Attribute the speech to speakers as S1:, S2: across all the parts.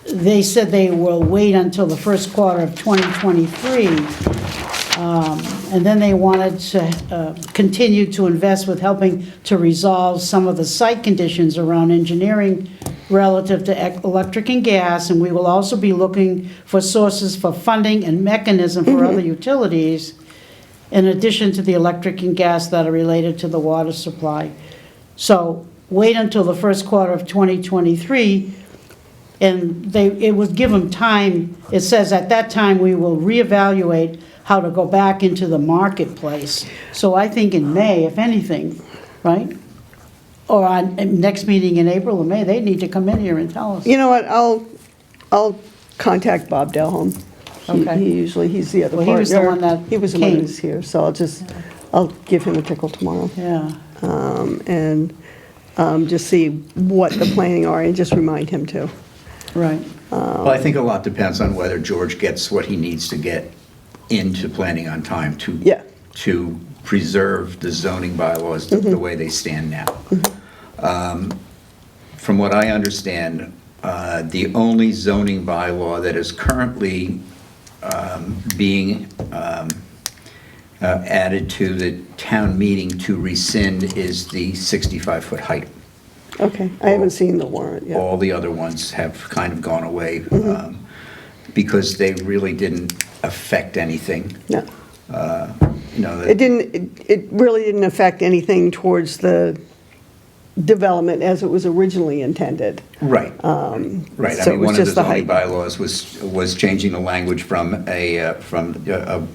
S1: They said they will wait until the first quarter of 2023. And then they wanted to continue to invest with helping to resolve some of the site conditions around engineering relative to electric and gas, and we will also be looking for sources for funding and mechanism for other utilities, in addition to the electric and gas that are related to the water supply. So wait until the first quarter of 2023, and it would give them time. It says at that time, we will reevaluate how to go back into the marketplace. So I think in May, if anything, right? Or on next meeting in April or May, they need to come in here and tell us.
S2: You know what, I'll contact Bob Delholm.
S1: Okay.
S2: He's the other
S1: Well,
S2: partner.
S1: he was the one that
S2: He was the one
S1: came.
S2: who was here, so I'll give him a tickle tomorrow.
S1: Yeah.
S2: And just see what the planning are, and just remind him too.
S1: Right.
S3: Well, I think a lot depends on whether George gets what he needs to get into planning on time
S2: Yeah.
S3: to preserve the zoning bylaws the way they stand now. From what I understand, the only zoning bylaw that is currently being added to the town meeting to rescind is the 65-foot height.
S2: Okay, I haven't seen the warrant yet.
S3: All the other ones have kind of gone away because they really didn't affect anything.
S2: No.
S3: You know,
S2: It really didn't affect anything towards the development as it was originally intended.
S3: Right. Right.
S2: so
S3: I
S2: it
S3: mean,
S2: was
S3: one of the
S2: just the
S3: zoning
S2: height.
S3: bylaws was changing the language from a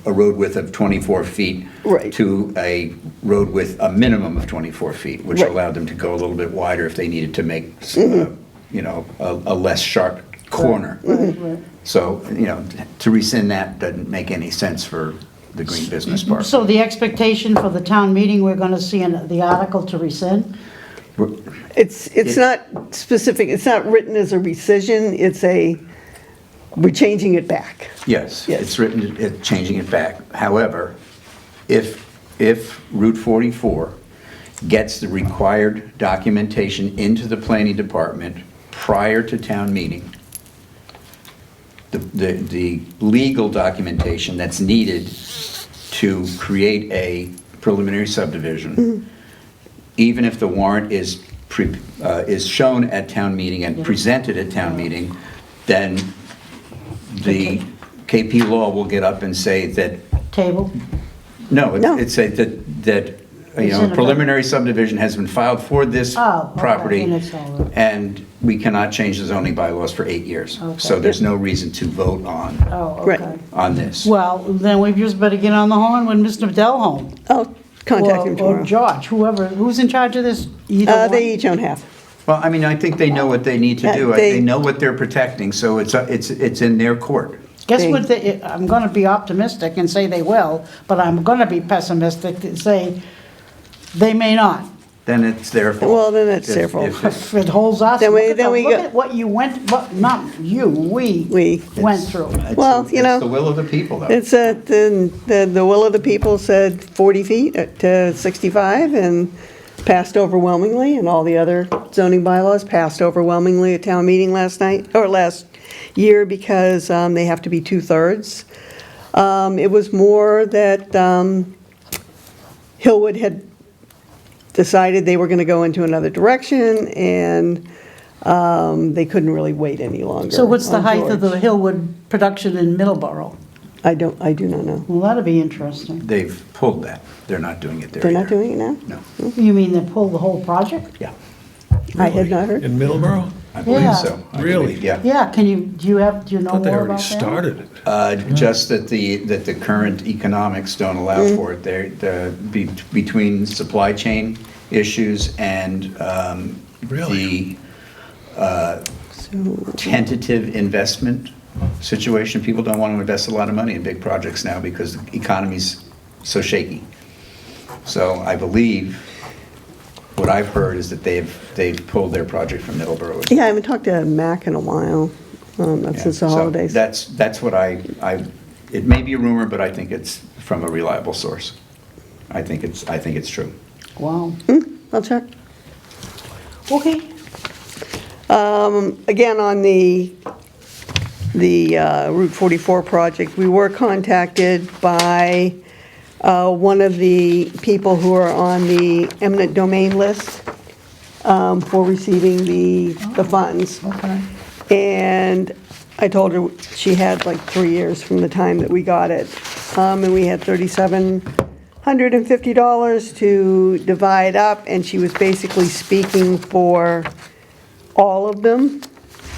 S3: road width of 24 feet
S2: Right.
S3: to a road with a minimum of 24 feet, which
S2: Right.
S3: allowed them to go a little bit wider if they needed to make, you know, a less sharp corner.
S1: Right.
S3: So, you know, to rescind that doesn't make any sense for the Green Business Park.
S1: So the expectation for the town meeting, we're gonna see the article to rescind?
S2: It's not specific, it's not written as a rescission, we're changing it back.
S3: Yes,
S2: Yes.
S3: it's written, changing it back. However, if Route 44 gets the required documentation into the planning department prior to town meeting, the legal documentation that's needed to create a preliminary subdivision, even if the warrant is shown at town meeting and presented at town meeting, then the KP Law will get up and say that,
S1: Table?
S3: no,
S2: No.
S3: it's say that, you
S1: It's
S3: know,
S1: in effect.
S3: preliminary subdivision has been filed for this
S1: Oh, okay,
S3: property,
S1: and it's all right.
S3: and we cannot change the zoning bylaws for 8 years.
S1: Okay.
S3: So there's no reason to vote on
S1: Oh,
S2: Right.
S1: okay.
S3: this.
S1: Well, then we just better get on the horn with Mr. Delholm.
S2: I'll contact him
S1: Or
S2: tomorrow.
S1: George, who's in charge of this? Either one?
S2: They each own half.
S3: Well, I mean, I think they know what they need to
S2: Yeah,
S3: do.
S2: they-
S3: They know what they're protecting, so it's in their court.
S1: Guess what, I'm gonna be optimistic and say they will, but I'm gonna be pessimistic and say they may not.
S3: Then it's their fault.
S2: Well, then it's their
S3: If-
S2: fault.
S3: if-
S1: If it holds us,
S2: Then
S1: look
S2: we-
S1: at
S2: then we
S1: look
S2: go-
S1: at what you went, not you, we went through.
S3: it's-
S2: Well, you know,
S3: It's the will of the people, though.
S2: It's, the will of the people said 40 feet to 65 and passed overwhelmingly, and all the other zoning bylaws passed overwhelmingly at town meeting last year because they have to be 2/3. It was more that Hillwood had decided they were going to go into another direction, and they couldn't really wait any longer.
S1: So what's the
S2: on
S1: height of the
S2: George.
S1: Hillwood production in Middleborough?
S2: I do not know.
S1: Well, that'd be interesting.
S3: They've pulled that. They're not doing it there
S2: They're not
S3: either.
S2: doing it now?
S3: No,
S1: You mean they pulled the whole project?
S3: yeah,
S2: I had not heard.
S4: In Middleborough?
S3: I believe
S1: Yeah.
S3: so. I
S4: Really?
S3: believe, Yeah.
S1: Yeah, do you know
S4: Thought they
S1: more
S4: already
S1: about that?
S4: started it.
S3: Just that the current economics don't allow
S2: Mm.
S3: for it. Between supply chain issues and
S4: Really?
S3: the tentative investment situation, people don't want to invest a lot of money in big projects now because the economy's so shaky. So I believe, what I've heard is that they've pulled their project from Middleborough.
S2: Yeah, I haven't talked to Mac in a while, since the
S3: So
S2: holidays.
S3: That's what it may be a rumor, but I think it's from a reliable source. I think it's true.
S1: Wow,
S2: I'll check.
S1: okay.
S2: Again, on the Route 44 project, we were contacted by one of the people who are on the eminent domain list for receiving the funds.
S1: Okay.
S2: And I told her she had like 3 years from the time that we got it. And we had $3,750 to divide up, and she was basically speaking for all of them.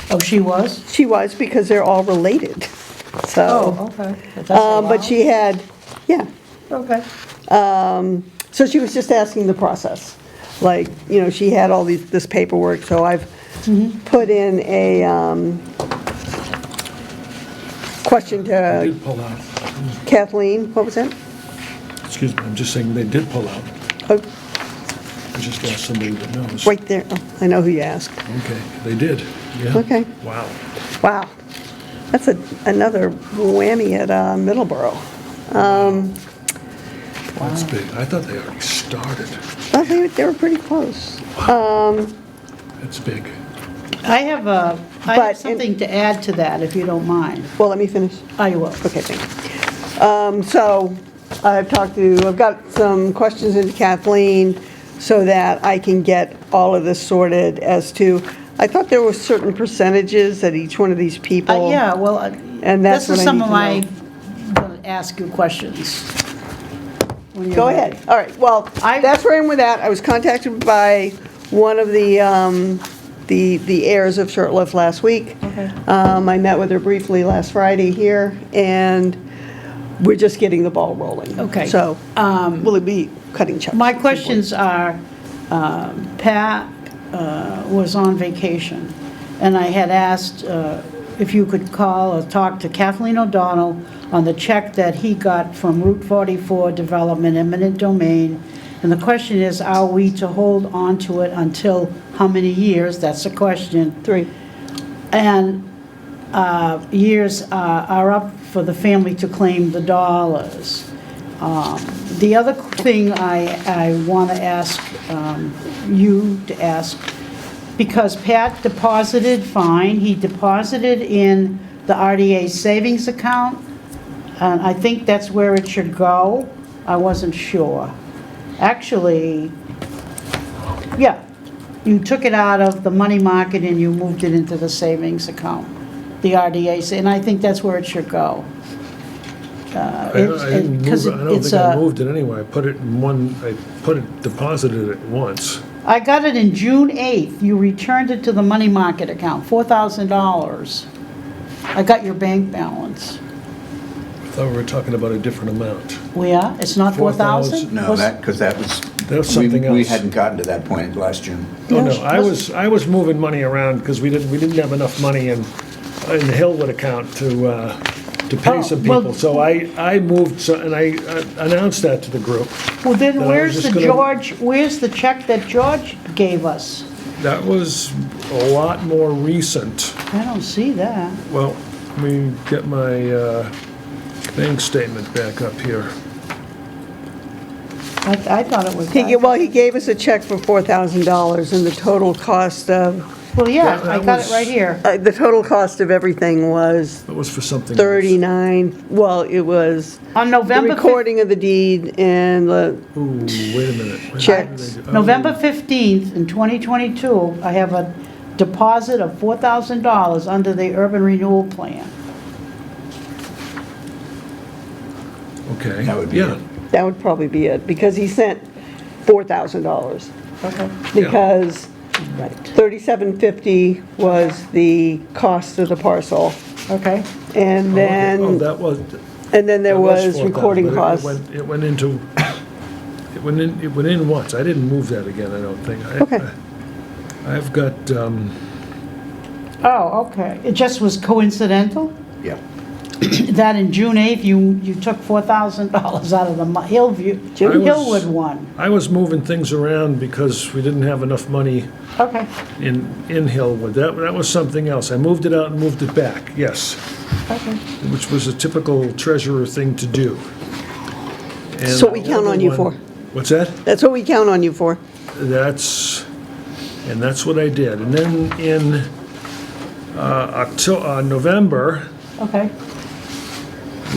S1: Oh, she was?
S2: She was, because they're all related,
S1: Oh,
S2: so.
S1: okay.
S2: But she had, yeah,
S1: Okay.
S2: so she was just asking the process. Like, she had all this paperwork, so I've put in a question
S4: They
S2: to
S4: did pull out.
S2: Kathleen, what was that?
S4: Excuse me, I'm just saying they did pull out.
S2: Oh,
S4: I just asked somebody that knows.
S2: right there, oh, I know who you asked.
S4: Okay, they did, yeah.
S2: Okay.
S4: Wow.
S2: Wow, that's another whammy at Middleborough.
S4: That's big. I thought they already started.
S2: Well, they were pretty close.
S4: That's big.
S1: I have
S2: But-
S1: something to add to that, if you don't mind.
S2: Well, let me finish.
S1: Oh, you will.
S2: Okay, thank you. So I've got some questions into Kathleen so that I can get all of this sorted as to, I thought there were certain percentages that each one of these people.
S1: Yeah, well,
S2: And that's
S1: this is
S2: what I
S1: some
S2: need
S1: of
S2: to
S1: my,
S2: know.
S1: going to ask you questions. when you're
S2: Go
S1: ready.
S2: ahead. All right, well, that's where I'm with that. I was contacted by one of the heirs of Shirtlift last week.
S1: Okay.
S2: I met with her briefly last Friday here, and we're just getting the ball rolling.
S1: Okay.
S2: So, will it be cutting checks?
S1: My questions are, Pat was on vacation, and I had asked if you could call or talk to Kathleen O'Donnell on the check that he got from Route 44 Development, eminent domain. And the question is, are we to hold on to it until how many years? That's the question.
S2: 3.
S1: And years are up for the family to claim the dollars. The other thing I want to ask you to ask, because Pat deposited, fine, he deposited in the RDA savings account, and I think that's where it should go. I wasn't sure. Actually, yeah, you took it out of the money market and you moved it into the savings account, the RDA, and I think that's where it should go.
S4: I didn't move
S1: Because
S4: it, I don't
S1: it's
S4: think I
S1: a,
S4: moved it anyway. I put it in one, deposited it once.
S1: I got it in June 8th. You returned it to the money market account, $4,000. I got your bank balance.
S4: I thought we were talking about a different amount.
S1: We are? It's not 4,000?
S3: No, because that was.
S4: That was something
S3: We
S4: else.
S3: hadn't gotten to that point last June.
S4: Oh, no,
S1: Yes,
S4: I was moving money around because we didn't have enough money in the Hillwood account to pay
S1: Oh,
S4: some
S1: well-
S4: people. So I moved, and I announced that to the group.
S1: Well, then
S4: That I
S1: where's
S4: was
S1: the
S4: just gonna-
S1: where's the check that George gave us?
S4: That was a lot more recent.
S1: I don't see that.
S4: Well, let me get my bank statement back up here.
S1: I thought it was.
S2: He gave us a check for $4,000, and the total cost of,
S1: Well, yeah,
S4: That
S1: I got it
S4: was-
S1: right here.
S2: the total cost of everything was
S4: That was for something else.
S2: 39, well, it was
S1: On
S2: the
S1: November
S2: recording of the deed and the,
S4: Ooh, wait a minute.
S2: Checks.
S1: November 15th in 2022, I have a deposit of $4,000 under the urban renewal plan.
S4: Okay.
S3: That would be
S4: Yeah.
S3: it.
S2: that would probably be it, because he sent $4,000.
S1: Okay.
S2: Because
S1: Right.
S2: $3,750 was the cost of the parcel,
S1: Okay.
S2: and
S4: Oh,
S2: then,
S4: that was.
S2: and then there
S4: that
S2: was
S4: 4,000,
S2: recording
S4: but
S2: costs.
S4: It went into, it went in once. I didn't move that again, I don't think.
S2: Okay.
S4: I've got,
S1: Oh, okay. It just was coincidental
S3: Yeah.
S1: that in June 8th, you took $4,000 out of the Hillwood one.
S4: I was moving things around because we didn't have enough money
S1: Okay.
S4: in Hillwood. That was something else. I moved it out and moved it back, yes,
S1: Okay.
S4: which was a typical treasurer thing to do. And
S2: So we count
S4: the
S2: on you
S4: other
S2: for.
S4: one- What's that?
S2: That's what we count on you for.
S4: That's, And that's what I did. And then in November,
S1: Okay,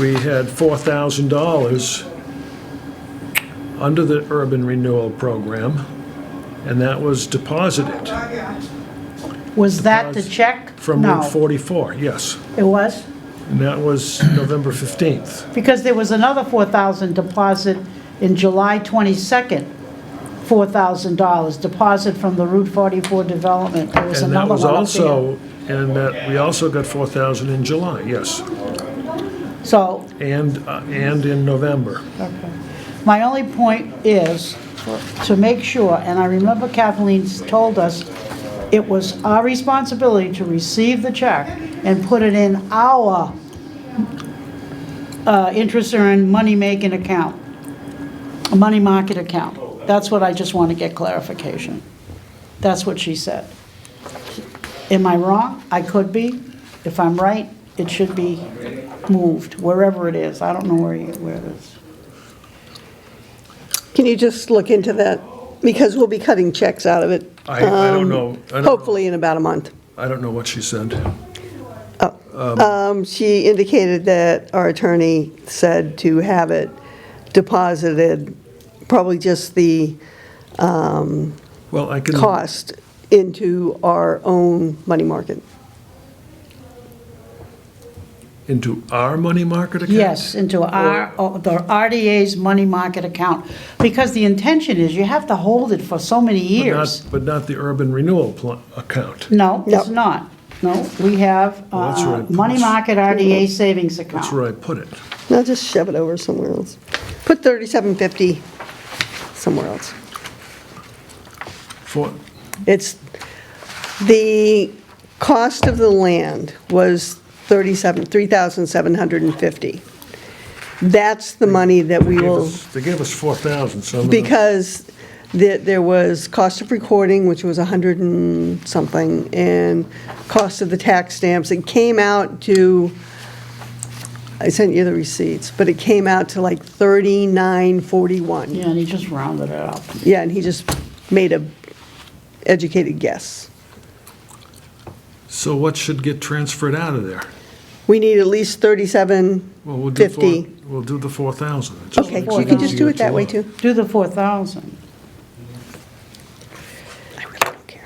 S4: we had $4,000 under the urban renewal program, and that was deposited
S1: was that the
S4: Deposit
S1: check?
S4: from
S1: No,
S4: Route 44, yes.
S1: it was?
S4: And that was November 15th.
S1: Because there was another 4,000 deposit in July 22nd, $4,000 deposit from the Route 44 development. There was
S4: And that
S1: another
S4: was
S1: one up there.
S4: also, and that we also got 4,000 in July, yes,
S1: So,
S4: and in November.
S1: okay. My only point is to make sure, and I remember Kathleen told us, it was our responsibility to receive the check and put it in our interest earned money-making account, a money market account. That's what I just want to get clarification. That's what she said. Am I wrong? I could be. If I'm right, it should be moved, wherever it is. I don't know where it is.
S2: Can you just look into that? Because we'll be cutting checks out of it.
S4: I don't know.
S2: Hopefully in about a month.
S4: I don't know what she said.
S2: She indicated that our attorney said to have it deposited, probably just the
S4: Well, I can.
S2: cost into our own money market.
S4: Into our money market account?
S1: Yes, into the RDA's money market account. Because the intention is you have to hold it for so many years.
S4: But not the urban renewal account.
S1: No, it's
S2: No.
S1: not. No, we have
S4: Well, that's right.
S1: money market RDA savings account.
S4: That's where I put it.
S2: Now just shove it over somewhere else. Put 3750 somewhere else.
S4: For,
S2: It's, the cost of the land was $3,750. That's the money that we will,
S4: they gave us 4,000, so.
S2: because there was cost of recording, which was 100 and something, and cost of the tax stamps. It came out to, I sent you the receipts, but it came out to like $39.41.
S1: Yeah, and he just rounded it up.
S2: Yeah, and he just made a educated guess.
S4: So what should get transferred out of there?
S2: We need at least
S4: Well, we'll do
S2: $37.50.
S4: We'll do the 4,000.
S2: Okay, you can just do it that way too.
S1: Do the 4,000.
S2: I really don't care.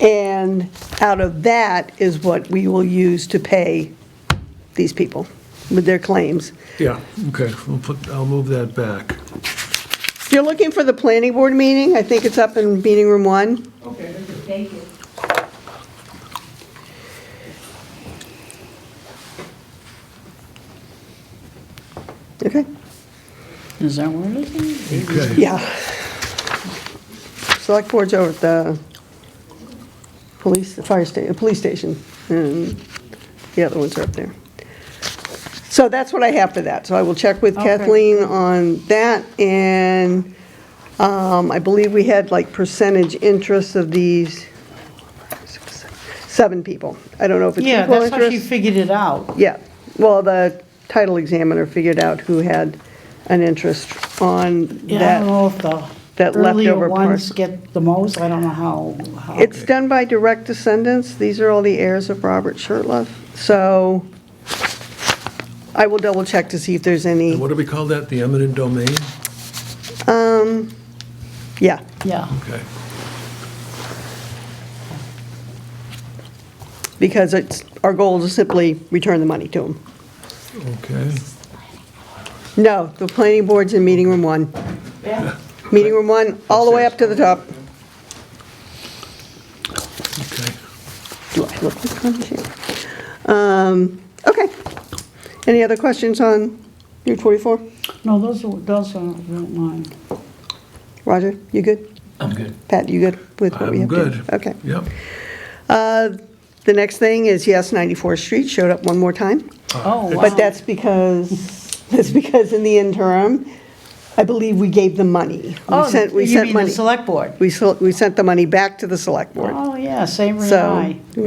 S2: And out of that is what we will use to pay these people with their claims.
S4: Yeah, okay, I'll move that back.
S2: If you're looking for the planning board meeting, I think it's up in meeting room 1.
S1: Thank you.
S2: Okay?
S1: Is that where it is?
S4: Okay.
S2: Yeah. Select board's over at the police station, and the other ones are up there. So that's what I have for that. So I will check with
S1: Okay.
S2: Kathleen on that, and I believe we had like percentage interest of these 7 people. I don't know if it's
S1: Yeah,
S2: equal
S1: that's how she
S2: interest.
S1: figured it out.
S2: Yeah, well, the title examiner figured out who had an interest on
S1: Yeah, I
S2: that.
S1: don't know if the
S2: that
S1: earlier
S2: leftover
S1: ones
S2: part.
S1: get the most. I don't know how.
S2: It's done by direct descendants. These are all the heirs of Robert Shurtleff. So I will double check to see if there's
S4: And
S2: any,
S4: what do we call that, the eminent domain?
S2: yeah.
S1: Yeah.
S4: Okay.
S2: Because it's, our goal is to simply return the money to them.
S4: Okay.
S2: No, the planning board's in meeting room 1.
S1: Yeah.
S2: Meeting room 1, all the way up to the top.
S4: Okay.
S2: Do I look like I'm here? Okay. Any other questions on Route 44?
S1: No, those are mine.
S2: Roger, you good?
S3: I'm good.
S2: Pat, you good with what we
S4: I'm
S2: have to?
S4: good.
S2: Okay.
S4: Yep.
S2: The next thing is, yes, 94th Street showed up one more time.
S1: Oh, wow.
S2: But that's because in the interim, I believe we gave them money.
S1: Oh,
S2: We
S1: you
S2: sent
S1: mean
S2: money.
S1: the select board?
S2: We sent the money back to the select board.
S1: Oh, yeah, Savory and
S2: So,
S1: I.
S2: you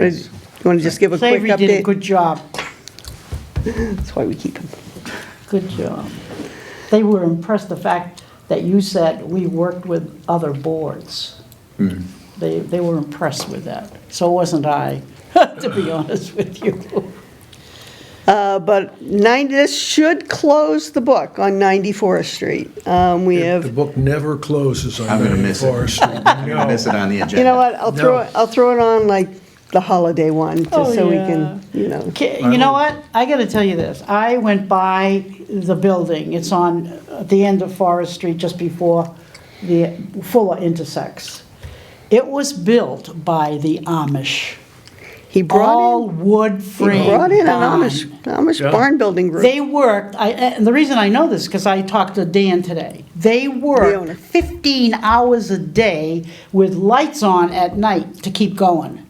S2: want to just give a quick
S1: Savory did a
S2: update?
S1: good job.
S2: That's why we keep them.
S1: Good job. They were impressed the fact that you said we worked with other boards. They were impressed with that. So wasn't I, to be honest with you.
S2: But this should close the book on 94th Street. We
S4: The
S2: have,
S4: book never closes on
S3: I'm gonna miss it.
S4: 94th Street.
S3: I'm going to miss it on the agenda.
S2: you know what, I'll
S4: No.
S2: throw it on like the holiday one,
S1: Oh,
S2: just so we
S1: yeah.
S2: can, you know.
S1: You know what? I gotta tell you this. I went by the building. It's on, at the end of Forest Street, just before the Fuller intersects. It was built by the Amish.
S2: He
S1: All
S2: brought
S1: wood
S2: in,
S1: frame
S2: he brought in an
S1: barn.
S2: Amish
S4: Yeah.
S2: barn building group.
S1: They worked, and the reason I know this, because I talked to Dan today. They
S2: owner.
S1: worked 15 hours a day with lights on at night to keep going.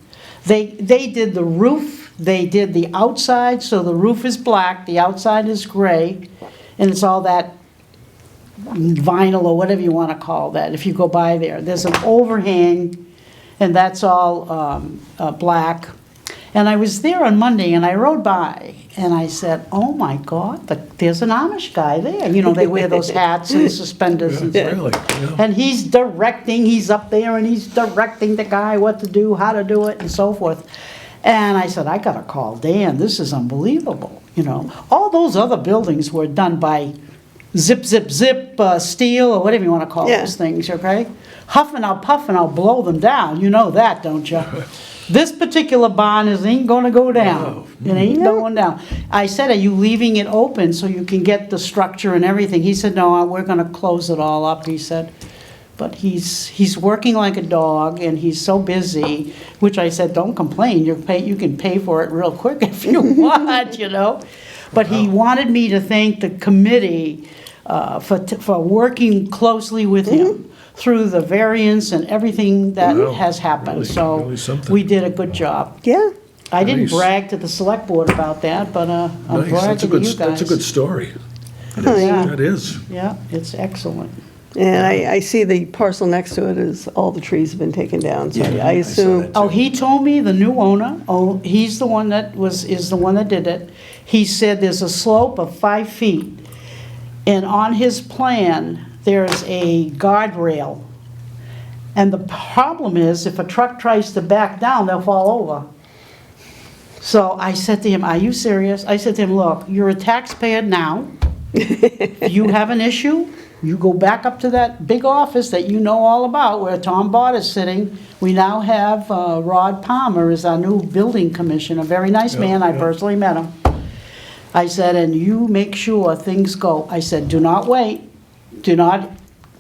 S1: They did the roof, they did the outside, so the roof is black, the outside is gray, and it's all that vinyl or whatever you want to call that, if you go by there. There's an overhang, and that's all black. And I was there on Monday, and I rode by, and I said, oh my God, there's an Amish guy there. You know, they wear those hats and suspenders and stuff.
S4: Really? Yeah.
S1: And he's up there, and he's directing the guy what to do, how to do it, and so forth. And I said, I gotta call Dan, this is unbelievable, you know. All those other buildings were done by zip, steel, or whatever you wanna call
S2: Yeah.
S1: those things, okay? Huffing, I'll puff, and I'll blow them down, you know that, don't you? This particular barn ain't gonna go down. It ain't going down. I said, are you leaving it open so you can get the structure and everything? He said, no, we're gonna close it all up, he said. But he's working like a dog, and he's so busy, which I said, don't complain, you can pay for it real quick if you want, you know? But he wanted me to thank the committee for working closely with him through the variance and everything that
S4: Wow.
S1: has happened.
S4: Really-
S1: So
S4: really something.
S1: we did a good job.
S2: Yeah,
S1: I didn't
S4: Nice.
S1: brag to the select board about that, but I'm
S4: Nice,
S1: bragging to you guys.
S4: that's a good story.
S1: Yeah,
S4: That is.
S1: yeah, it's excellent.
S2: and I see the parcel next to it is, all the trees have been taken down, so
S3: Yeah,
S2: I
S3: I saw
S2: assume.
S3: that.
S1: Oh, he told me, the new owner, he's the one that is the one that did it. He said there's a slope of 5 feet, and on his plan, there's a guardrail. And the problem is, if a truck tries to back down, they'll fall over. So I said to him, are you serious? I said to him, look, you're a taxpayer now. If you have an issue, you go back up to that big office that you know all about, where Tom Bott is sitting. We now have Rod Palmer as our new building commissioner, very nice man, I
S4: yeah.
S1: personally met him. I said, and you make sure things go. I said, do not wait, do not,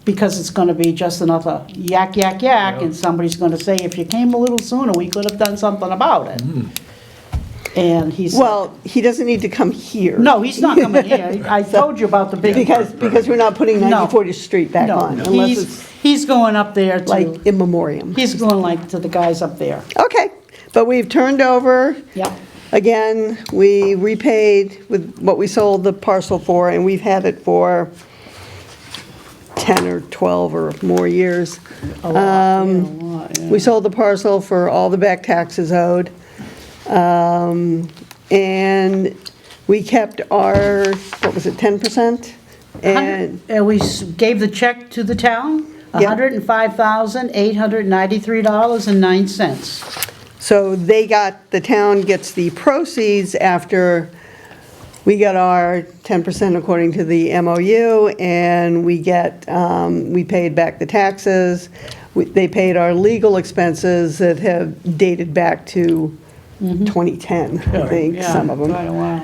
S1: because it's gonna be just another yak, and somebody's gonna say, if you came a little sooner, we could have done something about it. And he said,
S2: Well, he doesn't need to come here.
S1: no, he's not coming here. I told you about the big.
S2: Because we're not putting
S1: No.
S2: 94th Street back
S1: No,
S2: on, unless it's
S1: he's going up there
S2: like
S1: to,
S2: in memoriam.
S1: he's going like to the guys up there.
S2: Okay, but we've turned over,
S1: Yep.
S2: again, we repaid with what we sold the parcel for, and we've had it for 10 or 12 or more years.
S1: A lot, yeah, a lot, yeah.
S2: We sold the parcel for all the back taxes owed. And we kept our, what was it, 10%? And
S1: And we gave the check to the town,
S2: Yep.
S1: $105,893.09.
S2: so the town gets the proceeds after we got our 10% according to the MOU, and we paid back the taxes. They paid our legal expenses that have dated back to 2010, I think,
S1: Yeah,
S2: some of them.
S1: quite a while.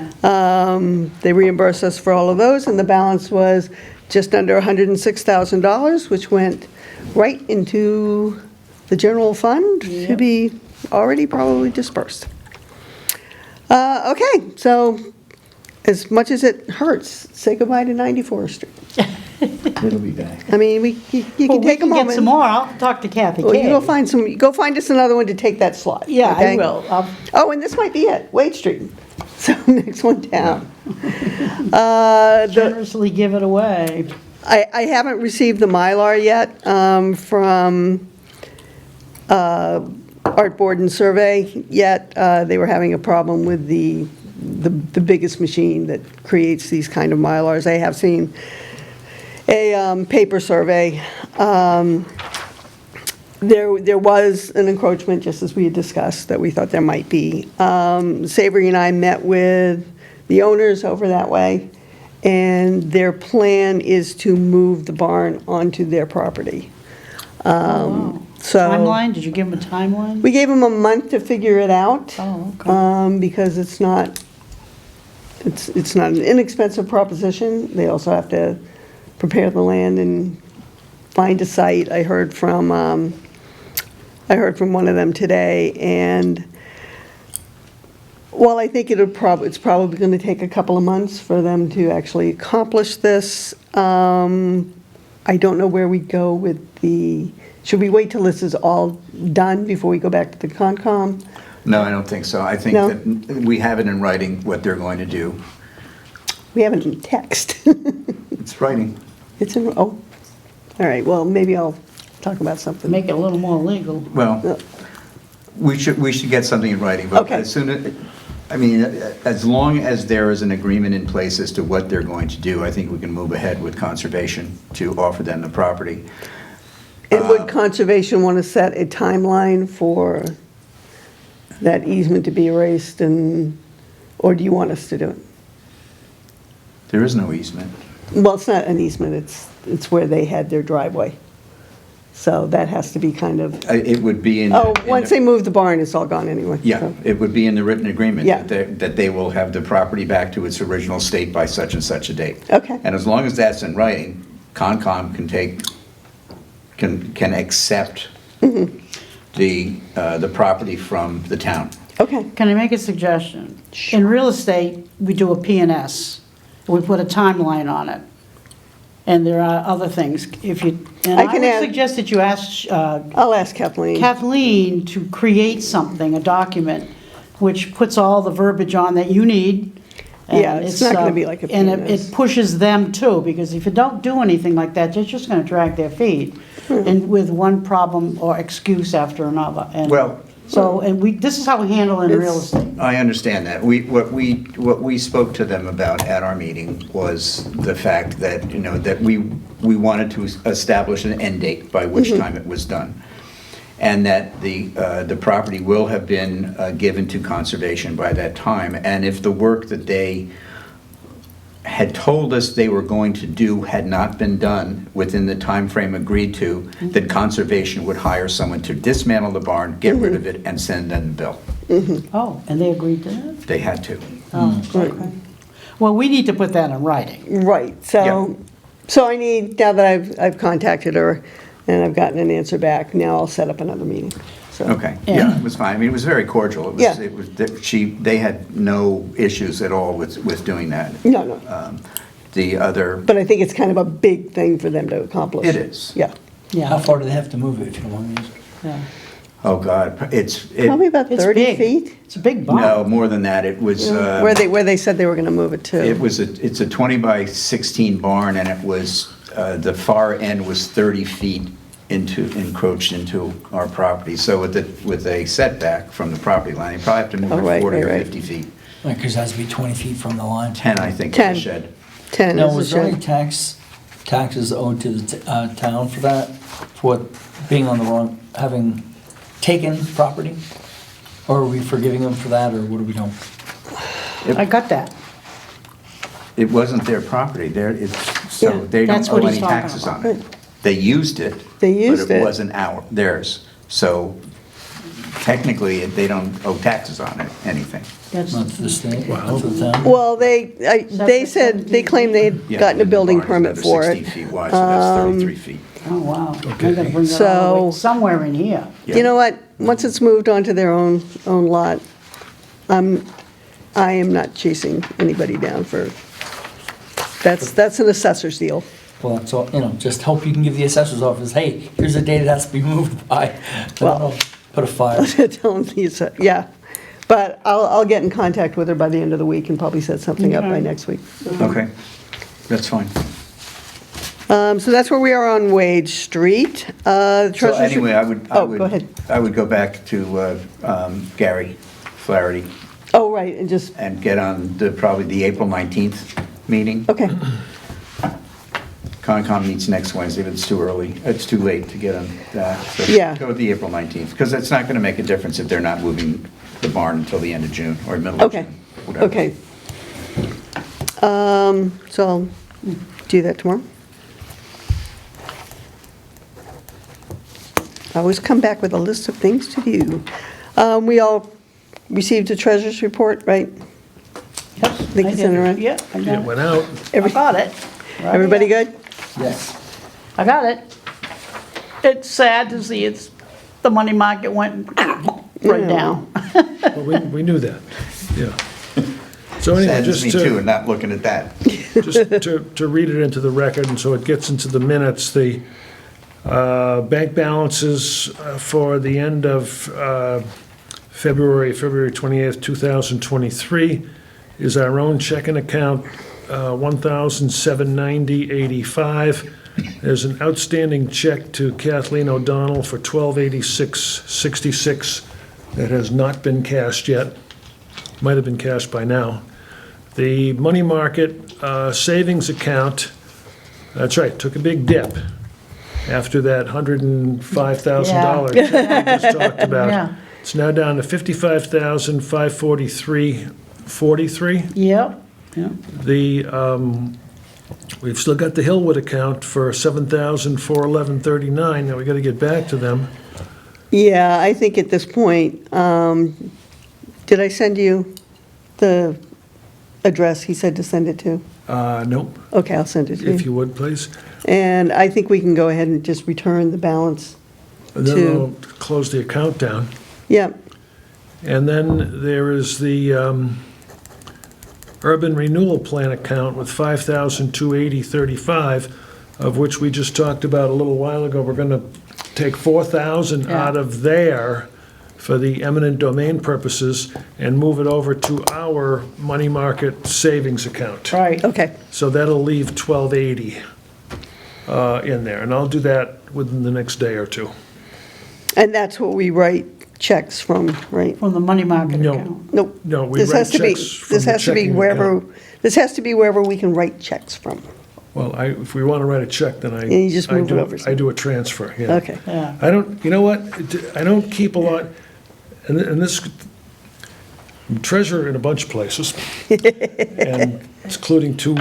S2: They reimbursed us for all of those, and the balance was just under $106,000, which went right into the general fund to be already probably dispersed. Okay, so as much as it hurts, say goodbye to 94th Street.
S3: It'll be back.
S2: I mean, you
S1: Well,
S2: can
S1: we
S2: take a
S1: can get
S2: moment.
S1: some more. I'll talk to Kathy
S2: Well, you
S1: Kay.
S2: go find us another one to take that slot.
S1: Yeah, I
S2: okay?
S1: will.
S2: Oh, and this might be it, Wade Street. So next one down.
S1: Generously give it away.
S2: I haven't received the Mylar yet from Art Board and Survey yet. They were having a problem with the biggest machine that creates these kind of Mylars. I have seen a paper survey. There was an encroachment, just as we had discussed, that we thought there might be. Savory and I met with the owners over that way, and their plan is to move the barn onto their property. So
S1: Timeline, did you give them a timeline?
S2: we gave them a month to figure it out.
S1: Oh, okay.
S2: Because it's not an inexpensive proposition. They also have to prepare the land and find a site. I heard from one of them today, and while I think it's probably going to take a couple of months for them to actually accomplish this, I don't know where we go with should we wait till this is all done before we go back to the Concom?
S3: No, I don't think so. I think
S2: No?
S3: that we have it in writing what they're going to do.
S2: We have it in text.
S3: It's writing.
S2: It's in, all right, well, maybe I'll talk about something.
S1: Make it a little more legal.
S3: Well, we should get something in writing, but
S2: Okay.
S3: as soon as, I mean, as long as there is an agreement in place as to what they're going to do, I think we can move ahead with conservation to offer them the property.
S2: And would Conservation want to set a timeline for that easement to be erased, or do you want us to do it?
S3: There is no easement.
S2: Well, it's not an easement, it's where they had their driveway. So that has to be kind of,
S3: It would be in.
S2: once they move the barn, it's all gone anyway.
S3: Yeah,
S2: so.
S3: it would be in the written agreement.
S2: Yeah.
S3: That they will have the property back to its original state by such and such a date.
S2: Okay.
S3: And as long as that's in writing, Concom can accept the property from the town.
S2: Okay,
S1: Can I make a suggestion? In real estate, we do a P&S. We put a timeline on it. And there are other things. And
S2: I
S1: I
S2: can
S1: would
S2: add-
S1: suggest that you ask
S2: I'll ask Kathleen.
S1: Kathleen to create something, a document, which puts all the verbiage on that you need. and
S2: Yeah, it's not gonna be like a
S1: And
S2: P&S.
S1: it pushes them too, because if you don't do anything like that, they're just gonna drag their feet.
S2: Hmm.
S1: And with one problem or excuse after another. And
S3: Well-
S1: So, this is how we handle it in real
S2: It's-
S1: estate.
S3: I understand that. What we spoke to them about at our meeting was the fact that, that we wanted to establish an end date by which time it was done. And that the property will have been given to conservation by that time. And if the work that they had told us they were going to do had not been done within the time frame agreed to, then conservation would hire someone to dismantle the barn, get rid of it, and send them the bill.
S1: Oh, and they agreed to that?
S3: They had to.
S1: Oh, okay. Well, we need to put that in writing.
S2: Right, so I need, now that I've contacted her and I've gotten an answer back, now I'll set up another meeting, so.
S3: Okay,
S1: Yeah.
S3: yeah, it was fine. I mean, it was very cordial.
S2: Yeah.
S3: They had no issues at all with doing that.
S2: No.
S3: The other,
S2: But I think it's kind of a big thing for them to accomplish.
S3: It is.
S2: Yeah,
S5: How
S1: Yeah,
S5: far do they have to move it, if you don't mind me asking?
S1: yeah.
S3: oh God,
S2: probably about
S1: It's
S2: 30
S1: big.
S2: feet,
S1: It's a big barn.
S3: no, more than that. It was,
S2: where they said they were gonna move it to.
S3: it's a 20 by 16 barn, and it was, the far end was 30 feet encroached into our property. So with a setback from the property line, you probably have to move
S2: Oh,
S3: it
S2: right,
S3: 40 or
S2: right.
S3: 50 feet.
S5: Because it has to be 20 feet from the line.
S3: 10, I think, is
S2: 10.
S3: the shed.
S2: 10
S5: Now,
S2: is
S5: was
S2: the
S5: there any
S2: shed.
S5: taxes owed to the town for that? For being on the wrong, having taken property? Or are we forgiving them for that, or what are we doing?
S1: I got that.
S3: It wasn't their property.
S2: Yeah.
S3: So they don't
S1: That's what
S3: owe
S1: he's
S3: any
S1: talking
S3: taxes
S1: about.
S3: on it. They used it.
S2: They used
S3: But
S2: it.
S3: it wasn't theirs. So technically, they don't owe taxes on it, anything.
S1: That's,
S5: Not to the state, not to the town?
S2: Well, they claimed they had
S3: Yeah,
S2: gotten a
S3: the
S2: building
S3: barn is
S2: permit for
S3: another
S2: it.
S3: 16 feet wide, so that's 33 feet.
S1: oh, wow. I'm
S4: Okay.
S1: gonna bring that all the
S2: So-
S1: way somewhere in here.
S2: You know what, once it's moved onto their own lot, I am not chasing anybody down for, that's an assessor's deal.
S5: Well, that's all, just hope you can give the assessor's office, hey, here's a date it has to be moved by. I don't know, put a fire.
S2: Tell them yeah. But I'll get in contact with her by the end of the week and probably set something up by
S1: Okay.
S2: next week.
S3: Okay, that's fine.
S2: So that's where we are on Wade Street.
S3: So
S2: Treasurer's-
S3: anyway,
S2: Oh, go ahead.
S3: I would go back to Gary Flaherty
S2: Oh, right, and just,
S3: and get on probably the April 19th meeting.
S2: okay,
S3: Concom meets next Wednesday, but it's too early, it's too late to get on that. So
S2: Yeah.
S3: go with the April 19th, because it's not going to make a difference if they're not moving the barn until the end of June or middle of
S2: Okay,
S3: June. Whatever.
S2: okay. So I'll do that tomorrow. I always come back with a list of things to do. We all received a treasurer's report, right?
S1: Yep.
S2: Think
S1: I
S2: it's
S1: did.
S2: in around?
S1: Yeah, I
S4: It
S1: got it.
S4: went out.
S1: I got it. Right
S2: Everybody
S1: here.
S2: good?
S5: Yes.
S1: I got it. It's sad to see the money market went right down.
S4: Well, we knew that, yeah. So anyway,
S3: Saddens
S4: just
S3: me too, and
S4: to,
S3: not looking at that.
S4: to read it into the record, and so it gets into the minutes, the bank balances for the end of February 28th, 2023, is our own checking account, $1,790.85. There's an outstanding check to Kathleen O'Donnell for $1286.66 that has not been cashed yet. Might have been cashed by now. The money market savings account, that's right, took a big dip after that $105,000 check we just talked about.
S1: Yeah.
S4: It's now down to $55,543.43.
S1: Yep, yep.
S4: We've still got the Hillwood account for $7,411.39. Now, we got to get back to them.
S2: Yeah, I think at this point, did I send you the address he said to send it to?
S4: Nope,
S2: Okay, I'll send it to
S4: if
S2: you.
S4: you would, please.
S2: And I think we can go ahead and just return the balance.
S4: And then
S2: To-
S4: we'll close the account down.
S2: Yeah,
S4: And then there is the urban renewal plan account with $5,280.35, of which we just talked about a little while ago. We're going to take $4,000
S1: Yeah.
S4: out of there for the eminent domain purposes and move it over to our money market savings account.
S1: Right.
S2: okay,
S4: So that'll leave $1,280 in there, and I'll do that within the next day or two.
S2: and that's what we write checks from, right?
S1: From the money market
S4: No.
S1: account.
S2: Nope.
S4: No, we
S2: This
S4: write
S2: has to be-
S4: checks from
S2: this
S4: the
S2: has to be
S4: checking
S2: wherever.
S4: account.
S2: This has to be wherever we can write checks from.
S4: Well, if we want to write a check, then
S2: And you just move it over
S4: I do a transfer, yeah.
S2: Okay,
S1: Yeah.
S4: I don't, you know what, I don't keep a lot, and this, I'm treasurer in a bunch of places, and including two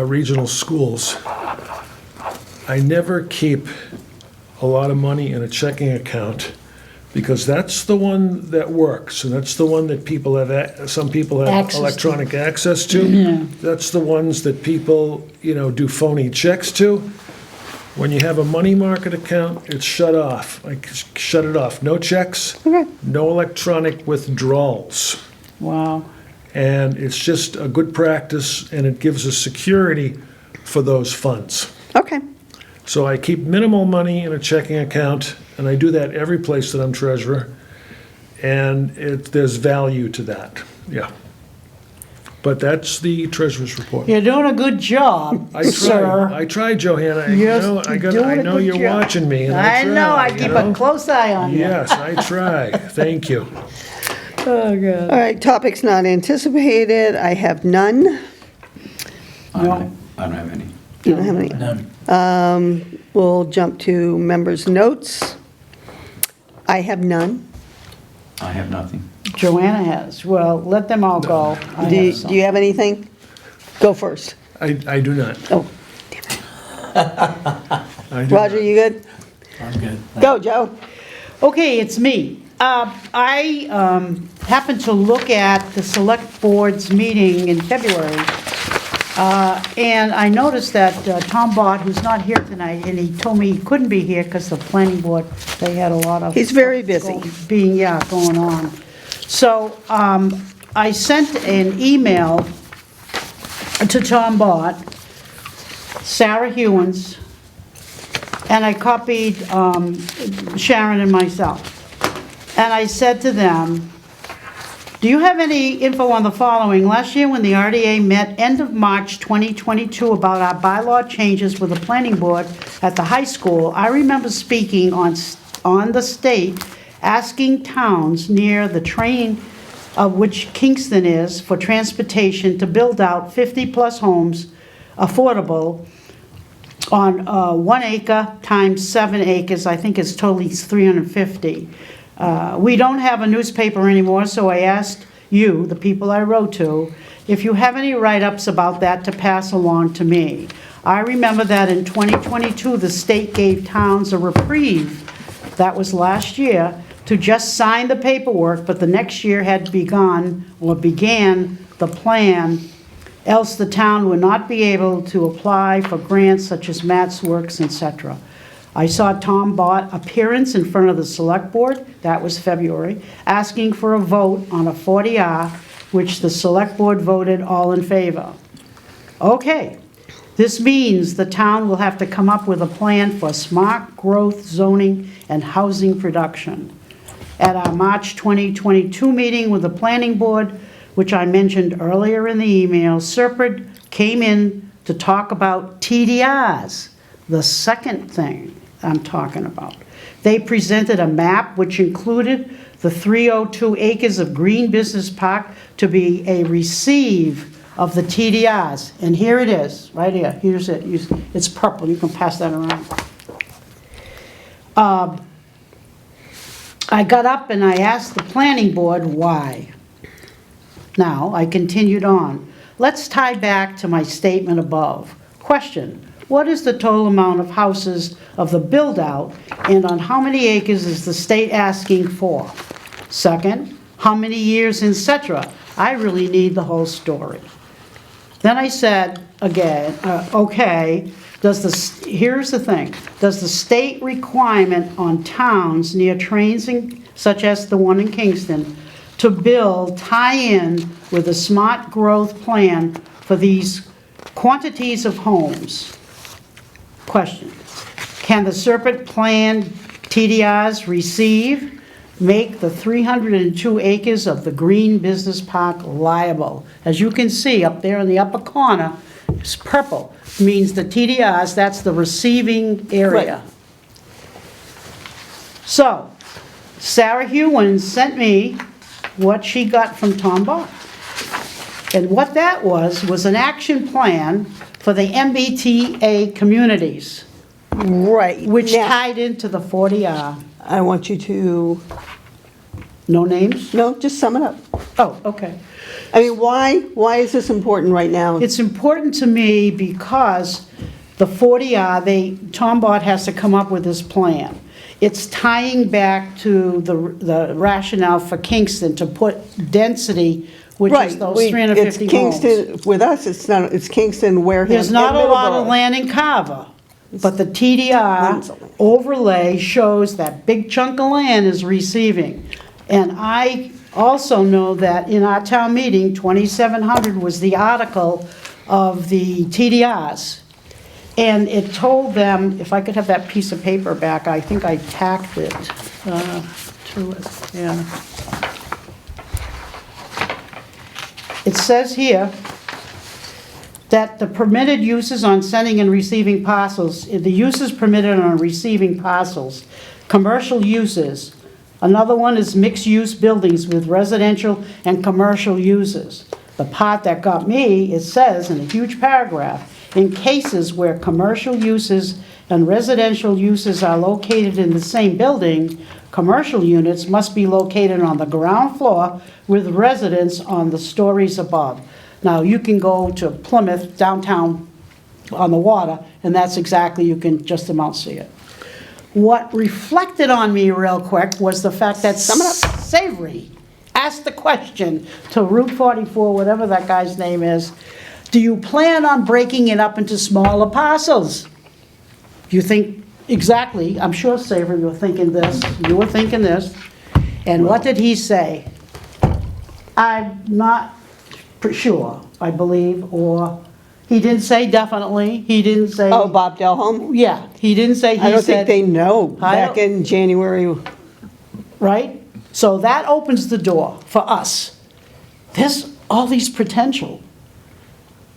S4: regional schools. I never keep a lot of money in a checking account, because that's the one that works, and that's the one that people have, some people have
S1: Access to.
S4: electronic access to.
S1: Yeah.
S4: That's the ones that people, do phony checks to. When you have a money market account, it's shut off. Like, shut it off. No checks,
S2: okay,
S4: no electronic withdrawals.
S1: Wow.
S4: And it's just a good practice, and it gives us security for those funds.
S2: okay.
S4: So I keep minimal money in a checking account, and I do that every place that I'm treasurer, and there's value to that, yeah. But that's the treasurer's report.
S1: You're doing a good job,
S4: I try,
S1: sir.
S4: Johanna. I
S1: Yes,
S4: know,
S1: you're doing
S4: I
S1: a
S4: know
S1: good
S4: you're
S1: job.
S4: watching me, and
S1: I know, I
S4: try,
S1: keep
S4: you
S1: a
S4: know?
S1: close eye on you.
S4: Yes, I try. Thank you.
S1: Oh, good.
S2: All right, topics not anticipated, I have none.
S3: I don't have any.
S2: You don't have any?
S5: None.
S2: We'll jump to members' notes. I have none.
S3: I have nothing.
S1: Joanna has. Well, let them all go. I
S2: Do
S1: have
S2: do
S1: some.
S2: you have anything? Go first.
S4: I do not.
S2: Oh,
S4: I do
S2: Roger,
S4: not.
S2: you good?
S5: I'm good.
S2: Go, Joe.
S1: Okay, it's me. I happened to look at the Select Board's meeting in February, and I noticed that Tom Bott, who's not here tonight, and he told me he couldn't be here because the planning board, they had a lot of...
S2: He's very busy.
S1: Going on. So I sent an email to Tom Bott, Sarah Hewins, and I copied Sharon and myself. And I said to them, do you have any info on the following? Last year, when the RDA met end of March 2022 about our bylaw changes with the planning board at the high school, I remember speaking on the state, asking towns near the train of which Kingston is for transportation to build out 50-plus homes, affordable, on 1 acre times 7 acres, I think it's totally 350. We don't have a newspaper anymore, so I asked you, the people I wrote to, if you have any write-ups about that to pass along to me. I remember that in 2022, the state gave towns a reprieve, that was last year, to just sign the paperwork, but the next year had began the plan, else the town would not be able to apply for grants such as Matt's Works, etc. I saw Tom Bott appearance in front of the select board, that was February, asking for a vote on a 40R, which the select board voted all in favor. Okay, this means the town will have to come up with a plan for smart growth zoning and housing production. At our March 2022 meeting with the planning board, which I mentioned earlier in the email, Serpent came in to talk about TDRs, the second thing I'm talking about. They presented a map which included the 302 acres of green business park to be a receive of the TDRs. And here it is, right here. Here's it. It's purple. You can pass that around. I got up and I asked the planning board why. Now, I continued on. Let's tie back to my statement above. Question: what is the total amount of houses of the build-out, and on how many acres is the state asking for? Second, how many years, etc.? I really need the whole story. Then I said again, okay, here's the thing. Does the state requirement on towns near trains such as the one in Kingston to build tie in with a smart growth plan for these quantities of homes? Question: can the Serpent Plan TDRs make the 302 acres of the Green Business Park liable? As you can see up there in the upper corner, it's purple, means the TDRs, that's the receiving area.
S2: Right.
S1: So, Sarah Hewins sent me what she got from Tom Bott. And what that was an action plan for the MBTA communities,
S2: Right.
S1: which
S2: Now,
S1: tied into the 40R.
S2: I want you to,
S1: No names?
S2: no, just sum it up.
S1: Oh, okay.
S2: I mean, why is this important right now?
S1: It's important to me because the 40R, Tom Bott has to come up with this plan. It's tying back to the rationale for Kingston to put density, which
S2: Right.
S1: is those 350
S2: It's
S1: homes.
S2: Kingston, with us, it's Kingston, Wareham,
S1: There's
S2: and
S1: not a lot of
S2: Middleborough.
S1: land in Carver, but the
S2: Tons
S1: TDR
S2: of land.
S1: overlay shows that big chunk of land is receiving. And I also know that in our town meeting, 2700 was the article of the TDRs. And it told them, if I could have that piece of paper back, I think I tacked it to it, yeah. It says here that the permitted uses on sending and receiving parcels, the uses permitted on receiving parcels, commercial uses. Another one is mixed-use buildings with residential and commercial uses. The part that got me, it says in a huge paragraph, in cases where commercial uses and residential uses are located in the same building, commercial units must be located on the ground floor with residents on the stories above. Now, you can go to Plymouth, downtown on the water, and that's exactly, you can just about see it. What reflected on me real quick was the fact that
S2: Sum it up.
S1: Savory asked the question to Route 44, whatever that guy's name is, do you plan on breaking it up into smaller parcels? You think, exactly, I'm sure Savory, you were thinking this, and what did he say? I'm not sure, I believe, or he didn't say definitely, he didn't say.
S2: Oh, Bob Delholm?
S1: Yeah, he didn't say, he said.
S2: I don't think they know
S1: I
S2: back
S1: don't-
S2: in January.
S1: Right? So that opens the door for us. There's all these potential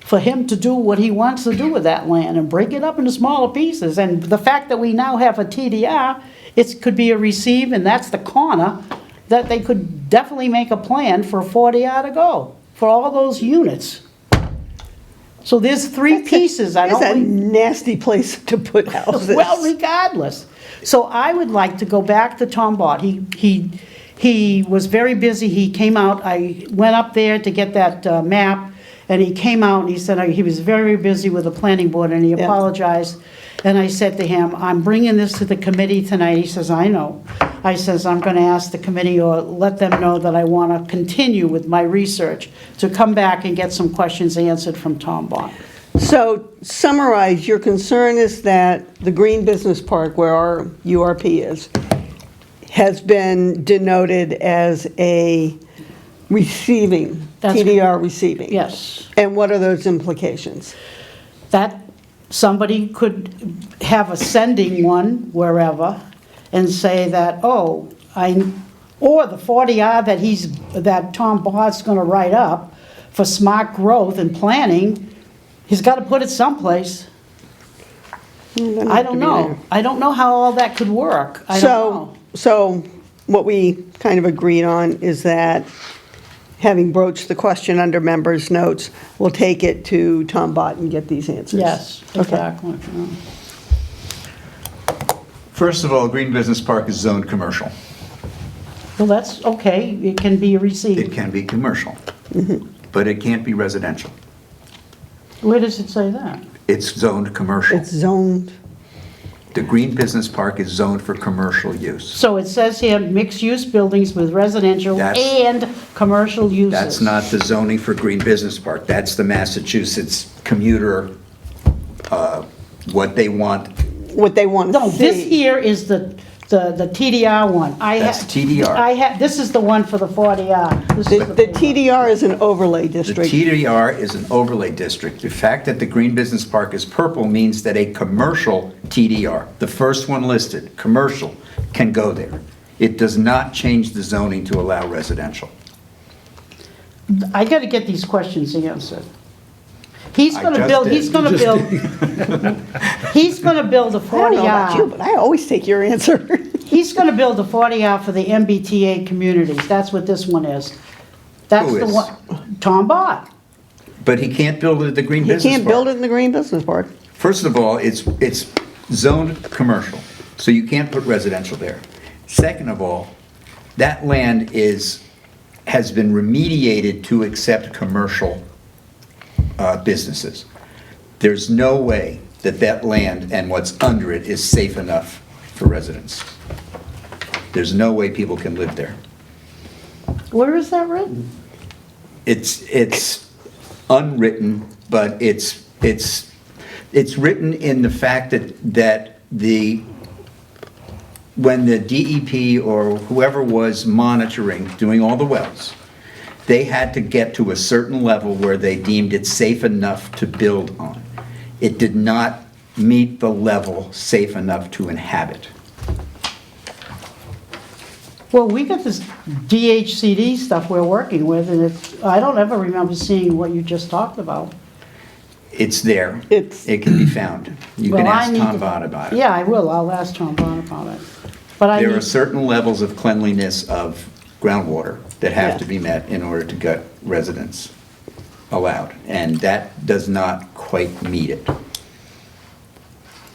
S1: for him to do what he wants to do with that land and break it up into smaller pieces. And the fact that we now have a TDR, it could be a receive, and that's the corner, that they could definitely make a plan for a 40R to go, for all those units. So there's three pieces, I
S2: It's a
S1: don't,
S2: nasty place to put houses.
S1: well, regardless. So I would like to go back to Tom Bott. He was very busy, he came out, I went up there to get that map, and he came out and he said he was very busy with the planning board, and he
S2: Yeah.
S1: apologized. And I said to him, I'm bringing this to the committee tonight. He says, I know. I says, I'm gonna ask the committee or let them know that I wanna continue with my research to come back and get some questions answered from Tom Bott.
S2: So summarize, your concern is that the Green Business Park, where our URP is, has been denoted as a receiving,
S1: That's-
S2: TDR receiving.
S1: Yes.
S2: And what are those implications?
S1: That somebody could have a sending one wherever and say that, oh, or the 40R that Tom Bott's gonna write up for smart growth and planning, he's gotta put it someplace. I don't know. I don't know how all that could work. I don't know.
S2: So what we kind of agreed on is that, having broached the question under members' notes, we'll take it to Tom Bott and get these answers.
S1: Yes,
S2: Okay.
S1: exactly. yeah.
S3: First of all, Green Business Park is zoned commercial.
S1: Well, that's okay, it can be
S3: It
S1: received.
S3: can be commercial, but it can't be residential.
S1: Where does it say that?
S3: It's zoned commercial.
S2: It's zoned,
S3: The Green Business Park is zoned for commercial use.
S1: So it says here, mixed-use buildings with residential
S3: That's-
S1: and commercial uses.
S3: That's not the zoning for Green Business Park. That's the Massachusetts commuter, what they want.
S2: what they want to
S1: No,
S2: see.
S1: this here is the TDR one.
S3: That's TDR.
S1: This is the one for the 40R. This is
S2: The TDR is an overlay
S3: The
S2: district.
S3: TDR is an overlay district. The fact that the Green Business Park is purple means that a commercial TDR, the first one listed, commercial, can go there. It does not change the zoning to allow residential.
S1: I gotta get these questions answered. He's
S3: I
S1: gonna
S3: just
S1: build,
S3: did.
S1: he's gonna build, he's gonna build a
S2: I don't know about you,
S1: 40R.
S2: but I always take your answer.
S1: He's gonna build a 40R for the MBTA communities. That's what this one is. That's
S3: Who
S1: the
S3: is?
S1: one, Tom Bott.
S3: But he can't build it at the Green
S2: You
S3: Business Park.
S2: can't build it in the Green Business Park.
S3: First of all, it's zoned commercial, so you can't put residential there. Second of all, that land has been remediated to accept commercial businesses. There's no way that that land and what's under it is safe enough for residents. There's no way people can live there.
S1: Where is that written?
S3: It's unwritten, but it's written in the fact that when the DEP or whoever was monitoring, doing all the wells, they had to get to a certain level where they deemed it safe enough to build on. It did not meet the level safe enough to inhabit.
S1: Well, we got this DHCD stuff we're working with, and I don't ever remember seeing what you just talked about.
S3: It's there.
S2: It's-
S3: It can be found. You can
S1: Well, I
S3: ask
S1: need
S3: Tom
S1: to-
S3: Bott about it.
S1: Yeah, I will, I'll ask Tom Bott about it. But I
S3: There are
S1: need,
S3: certain levels of cleanliness of groundwater that
S2: Yeah.
S3: have to be met in order to get residents allowed, and that does not quite meet it.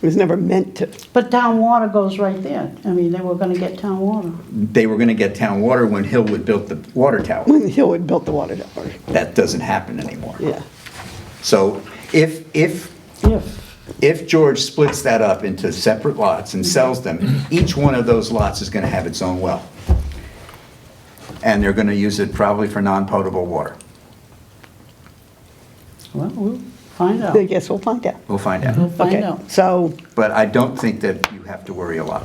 S2: It was never meant to.
S1: but town water goes right there. I mean, they were gonna get town water.
S3: They were gonna get town water when Hillwood built the water tower.
S2: When Hillwood built the water tower.
S3: That doesn't happen anymore.
S2: Yeah.
S3: So if George splits that up into separate lots and sells them, each one of those lots is gonna have its own well. And they're gonna use it probably for non-potable water.
S1: Well, we'll find out.
S2: I guess we'll find out.
S3: We'll find out.
S1: We'll find
S2: Okay,
S1: out.
S2: so,
S3: But I don't think that you have to worry a lot.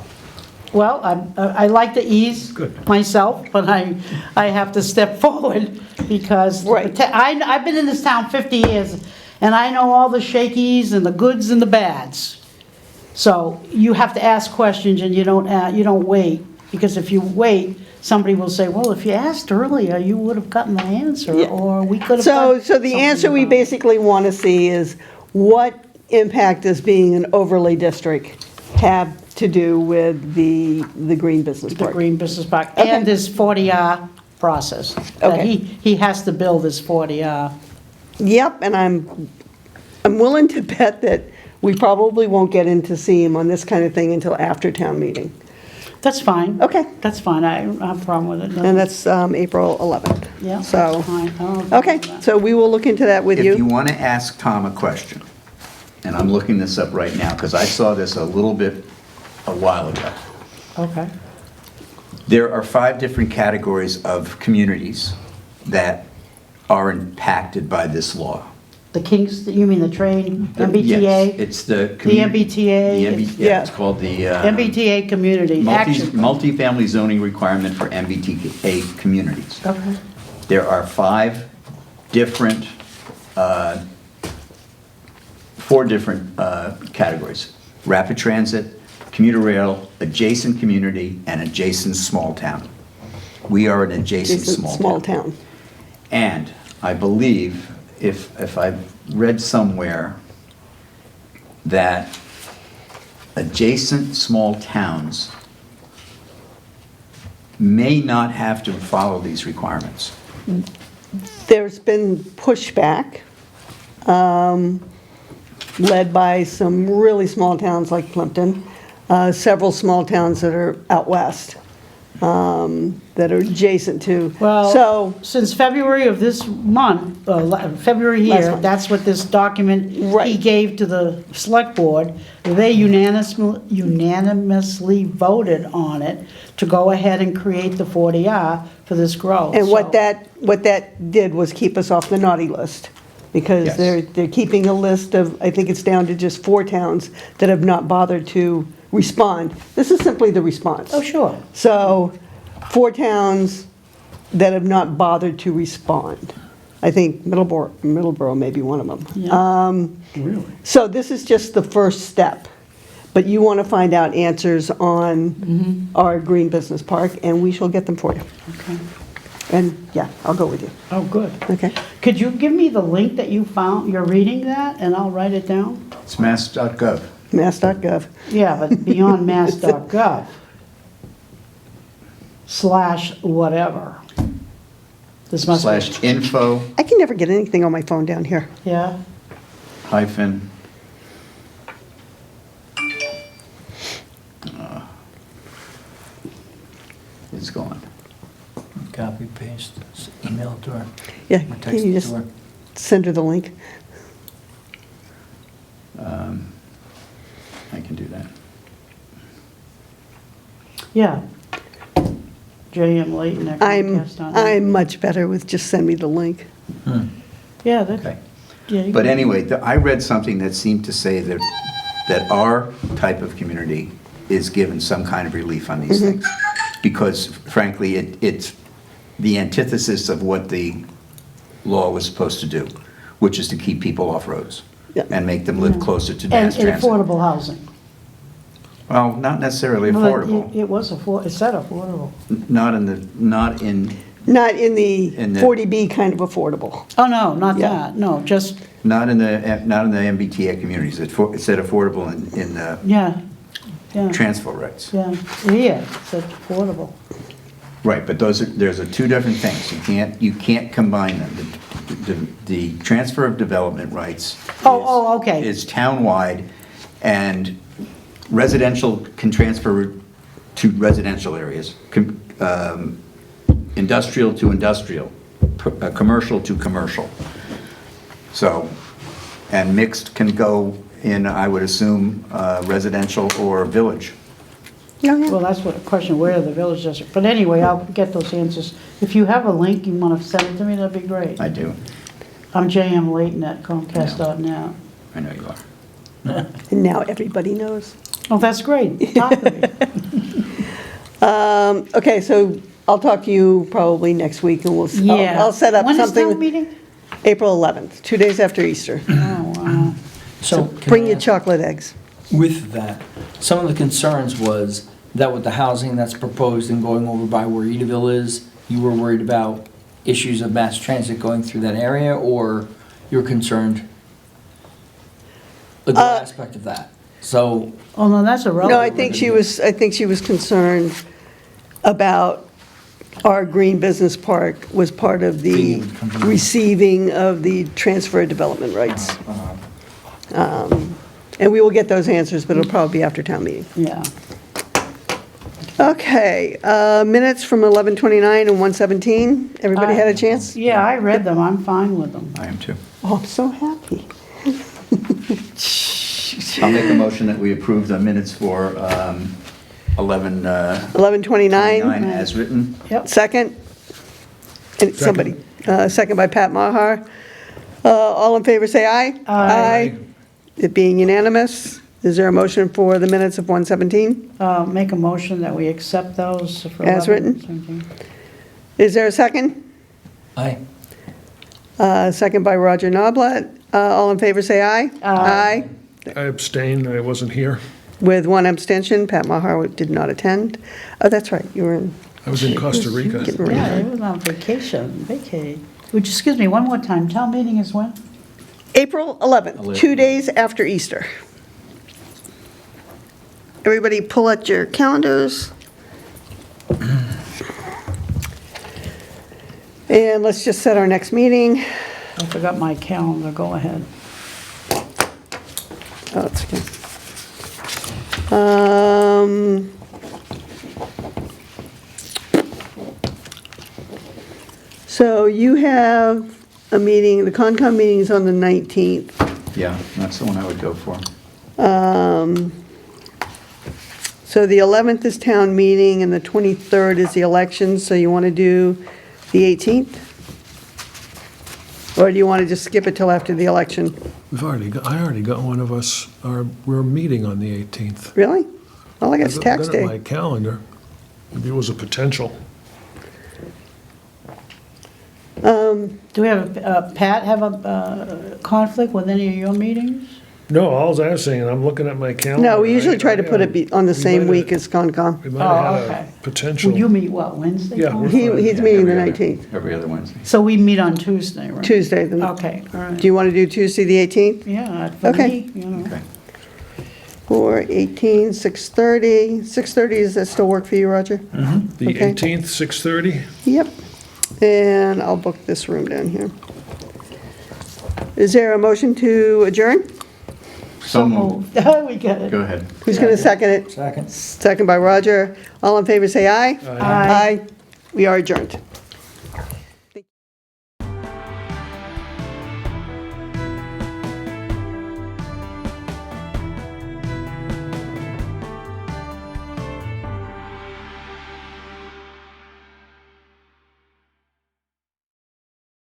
S1: Well, I like to ease
S4: Good.
S1: myself, but I have to step forward because
S2: Right.
S1: I've been in this town 50 years, and I know all the shakies and the goods and the bads. So you have to ask questions and you don't wait, because if you wait, somebody will say, well, if you asked earlier, you would have gotten the answer,
S2: Yeah.
S1: or we could have
S2: so
S1: done
S2: so the answer
S1: something
S2: we
S1: about it."
S2: basically want to see is what impact does being an overlay district have to do with the Green Business
S1: The
S2: Park?
S1: Green Business Park,
S2: Okay.
S1: and this 40R process. That
S2: Okay.
S1: he has to build this 40R.
S2: Yep, and I'm willing to bet that we probably won't get in to see him on this kind of thing until after town meeting.
S1: That's fine.
S2: Okay.
S1: That's fine, I don't have a problem with it.
S2: And that's April 11th.
S1: Yeah,
S2: So,
S1: that's fine. I don't have a problem
S2: okay,
S1: with that.
S2: so we will look into that with
S3: If you
S2: you.
S3: want to ask Tom a question, and I'm looking this up right now, because I saw this a little bit a while ago.
S1: Okay.
S3: There are 5 different categories of communities that are impacted by this law.
S1: The Kings, you mean the train,
S3: Yes,
S1: MBTA?
S3: it's the.
S1: MBTA,
S3: Yeah, it's called the.
S1: MBTA Community Action.
S3: Multifamily zoning requirement for MBTA communities.
S1: Okay.
S3: There are 4 different categories: rapid transit, commuter rail, adjacent community, and adjacent small town. We are an adjacent
S2: It's a
S3: small town. And I believe, if I've read somewhere, that adjacent small towns may not have to follow these requirements.
S2: There's been pushback, led by some really small towns like Plimpton, several small towns that are out west, that are adjacent to.
S1: Well,
S2: So,
S1: since February of this month, February
S2: Last
S1: here,
S2: month.
S1: that's what this document he
S2: Right.
S1: gave to the select board. They unanimously voted on it to go ahead and create the 40R for this growth.
S2: and what
S1: So-
S2: that did was keep us off the naughty list. Because
S3: Yes.
S2: they're keeping a list of, I think it's down to just 4 towns that have not bothered to respond. This is simply the response.
S1: Oh, sure.
S2: So, 4 towns that have not bothered to respond. I think Middleborough may be one of them.
S1: Yeah.
S4: Really?
S2: So this is just the first step. But you want to find out answers on our green business park, and we shall get them for you.
S1: Okay.
S2: And, yeah, I'll go with you.
S1: Oh, good.
S2: Okay?
S1: Could you give me the link that you found, you're reading that, and I'll write it down?
S3: It's mass.gov.
S2: Mass.gov.
S1: Yeah, but beyond mass.gov / whatever. This must be,
S3: / info
S2: I can never get anything on my phone down here.
S1: yeah?
S3: hyphen. It's gone.
S5: Copy, paste, email it to her.
S2: Yeah,
S5: or
S2: can
S5: text
S2: you
S5: it
S2: just
S5: to her.
S2: send her the link?
S3: I can do that.
S1: Yeah. J.M. Layton at Comcast.
S2: I'm much better with just send me the link.
S1: Yeah, that,
S3: Okay.
S1: yeah. you
S3: But
S1: can-
S3: anyway, I read something that seemed to say that our type of community is given some kind of relief on these things. Because frankly, it's the antithesis of what the law was supposed to do, which is to keep people off roads
S2: Yeah.
S3: and make them live closer to
S1: And
S3: mass
S1: and
S3: transit.
S1: affordable housing.
S3: Well, not necessarily
S1: Well,
S3: affordable,
S1: It was it said affordable.
S3: not in,
S2: Not in the
S3: In the-
S2: 40B kind of affordable.
S1: Oh, no, not
S2: Yeah.
S1: that, no, just,
S3: not in the MBTA communities. It said affordable in the
S1: yeah, yeah,
S3: transfer rights.
S1: yeah. Here, it said affordable.
S3: Right, but there's 2 different things. You can't combine them. The transfer of development rights.
S1: Oh, okay.
S3: Is townwide, and residential can transfer to residential areas, industrial to industrial, commercial to commercial. So, and mixed can go in, I would assume, residential or village.
S2: Oh, yeah.
S1: Well, that's what the question, where the village district, but anyway, I'll get those answers. If you have a link, you want to send it to me, that'd be great.
S3: I do.
S1: I'm J.M. Layton at Comcast.net.
S3: I know you are.
S2: And now everybody knows.
S1: Oh, that's great, talk to me.
S2: Okay, so I'll talk to you probably next week, and
S1: Yeah.
S2: I'll set up
S1: When is
S2: something.
S1: town meeting?
S2: April 11th, 2 days after Easter.
S1: Oh, wow.
S5: So
S2: Bring
S5: can I
S2: your
S5: ask-
S2: chocolate eggs.
S5: With that, some of the concerns was that with the housing that's proposed and going over by where Edaville is, you were worried about issues of mass transit going through that area, or you're concerned with the aspect of that? So,
S1: Oh, no, that's irrelevant.
S2: No, I think she was concerned about our green business park was part of the
S5: Being convenient.
S2: receiving of the transfer of development rights. And we will get those answers, but it'll probably be after town meeting.
S1: Yeah.
S2: Okay, minutes from 11:29 and 1:17. Everybody had a chance?
S1: Yeah, I read them, I'm fine with them.
S3: I am too.
S2: Oh, I'm so happy.
S3: I'll make a motion that we approve the minutes for 11:29
S2: 11:29,
S3: as written.
S1: Yep.
S2: second? And somebody, second by Pat Maher. All in favor, say aye.
S1: Aye.
S2: It being unanimous, is there a motion for the minutes of 1:17?
S1: Make a motion that we accept those for
S2: As
S1: 11,
S2: written?
S1: 17.
S2: Is there a second?
S5: Aye.
S2: Second by Roger Noblat. All in favor, say aye.
S1: Aye.
S4: I abstain, I wasn't here.
S2: With one abstention, Pat Maher did not attend. Oh, that's right, you were in.
S4: I was in Costa Rica.
S2: Getting ready.
S1: Yeah, it was on vacation, Would you excuse me one more time, town meeting is when?
S2: April 11th, 2 days after Easter. Everybody pull out your calendars. And let's just set our next meeting.
S1: I forgot my calendar, go ahead.
S2: Oh, it's okay. So you have a meeting, the Concom meeting is on the 19th.
S3: Yeah, that's the one I would go for.
S2: So the 11th is town meeting and the 23rd is the election, so you want to do the 18th? Or do you want to just skip it till after the election?
S4: I already got one of us, we're meeting on the 18th.
S2: Really? Well, I guess
S4: I've
S2: tax
S4: got it on my
S2: day.
S4: calendar. Maybe it was a potential.
S1: Do we have, Pat have a conflict with any of your meetings?
S4: No, all I was saying, I'm looking at my calendar.
S2: No, we usually try to put it on the
S4: we
S2: same
S4: might
S2: week
S4: have-
S2: as Concom.
S4: We might
S1: Oh,
S4: have
S1: okay.
S4: had a potential.
S1: Will you meet, what, Wednesday?
S4: Yeah,
S1: Tom?
S4: we're
S2: He's
S3: Yeah,
S2: meeting the
S3: every other-
S2: 19th,
S3: Every other Wednesday.
S1: So we meet on Tuesday, right?
S2: Tuesday.
S1: Okay, all right.
S2: Do you want to do Tuesday, the 18th?
S1: Yeah, for
S2: Okay.
S1: me, you know.
S3: Okay.
S2: Or 18, 6:30. 6:30, does that still work for you, Roger?
S4: The
S2: Okay.
S4: 18th, 6:30?
S2: Yep. And I'll book this room down here. Is there a motion to adjourn?
S3: So moved.
S1: Oh, we got it.
S3: Go ahead.
S2: Who's going to second it?
S5: Second.
S2: Second by Roger. All in favor, say aye.
S1: Aye.
S2: We are adjourned.